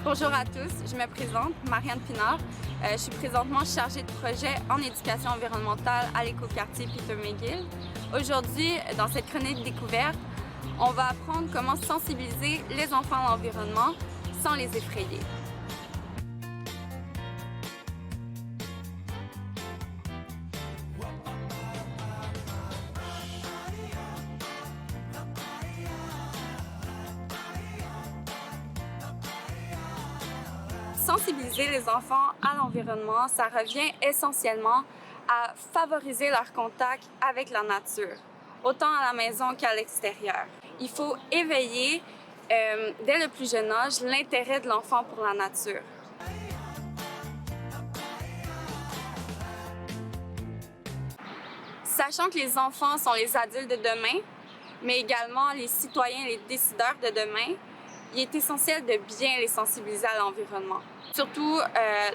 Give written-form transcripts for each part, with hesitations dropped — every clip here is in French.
Bonjour à tous, je me présente, Marianne Pinard. Je suis présentement chargée de projet en éducation environnementale à l'écoquartier Peter McGill. Aujourd'hui, dans cette chronique découverte, on va apprendre comment sensibiliser les enfants à l'environnement sans les effrayer. Sensibiliser les enfants à l'environnement, ça revient essentiellement à favoriser leur contact avec la nature, autant à la maison qu'à l'extérieur. Il faut éveiller, dès le plus jeune âge, l'intérêt de l'enfant pour la nature. Sachant que les enfants sont les adultes de demain, mais également les citoyens, les décideurs de demain, il est essentiel de bien les sensibiliser à l'environnement. Surtout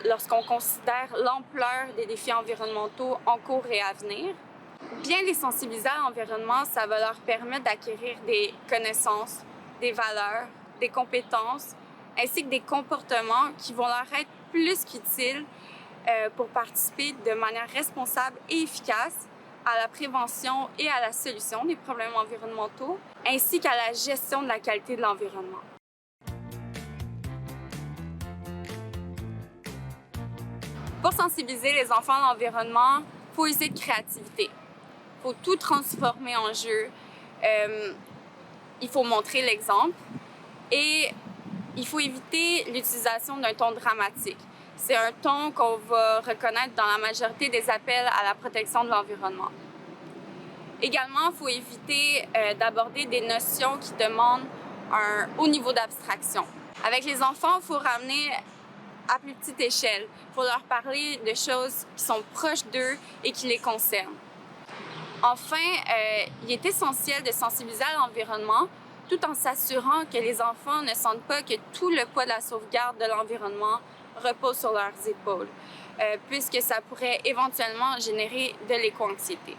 lorsqu'on considère l'ampleur des défis environnementaux en cours et à venir. Bien les sensibiliser à l'environnement, ça va leur permettre d'acquérir des connaissances, des valeurs, des compétences, ainsi que des comportements qui vont leur être plus qu'utiles pour participer de manière responsable et efficace à la prévention et à la solution des problèmes environnementaux, ainsi qu'à la gestion de la qualité de l'environnement. Pour sensibiliser les enfants à l'environnement, il faut user de créativité. Il faut tout transformer en jeu. Il faut montrer l'exemple et il faut éviter l'utilisation d'un ton dramatique. C'est un ton qu'on va reconnaître dans la majorité des appels à la protection de l'environnement. Également, il faut éviter d'aborder des notions qui demandent un haut niveau d'abstraction. Avec les enfants, il faut ramener à plus petite échelle. Il faut leur parler de choses qui sont proches d'eux et qui les concernent. Enfin, il est essentiel de sensibiliser à l'environnement tout en s'assurant que les enfants ne sentent pas que tout le poids de la sauvegarde de l'environnement repose sur leurs épaules, puisque ça pourrait éventuellement générer de l'éco-anxiété.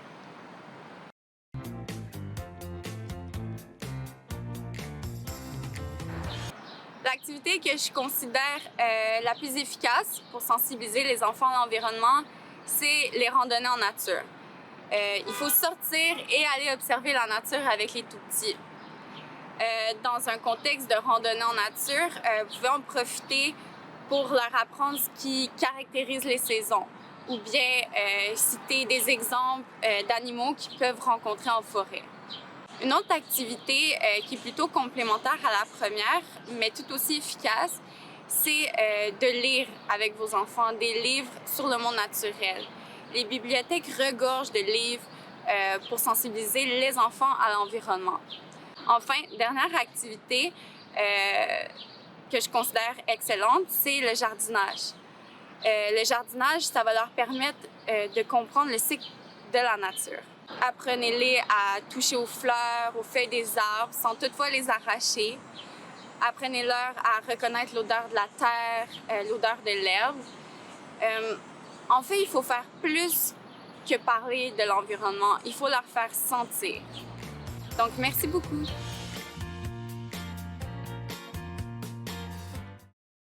L'activité que je considère la plus efficace pour sensibiliser les enfants à l'environnement, c'est les randonnées en nature. Il faut sortir et aller observer la nature avec les tout-petits. Dans un contexte de randonnée en nature, vous pouvez en profiter pour leur apprendre ce qui caractérise les saisons ou bien citer des exemples d'animaux qu'ils peuvent rencontrer en forêt. Une autre activité qui est plutôt complémentaire à la première, mais tout aussi efficace, c'est de lire avec vos enfants des livres sur le monde naturel. Les bibliothèques regorgent de livres pour sensibiliser les enfants à l'environnement. Enfin, dernière activité que je considère excellente, c'est le jardinage. Le jardinage, ça va leur permettre de comprendre le cycle de la nature. Apprenez-les à toucher aux fleurs, aux feuilles des arbres, sans toutefois les arracher. Apprenez-leur à reconnaître l'odeur de la terre, l'odeur de l'herbe. En fait, il faut faire plus que parler de l'environnement. Il faut leur faire sentir. Donc, merci beaucoup.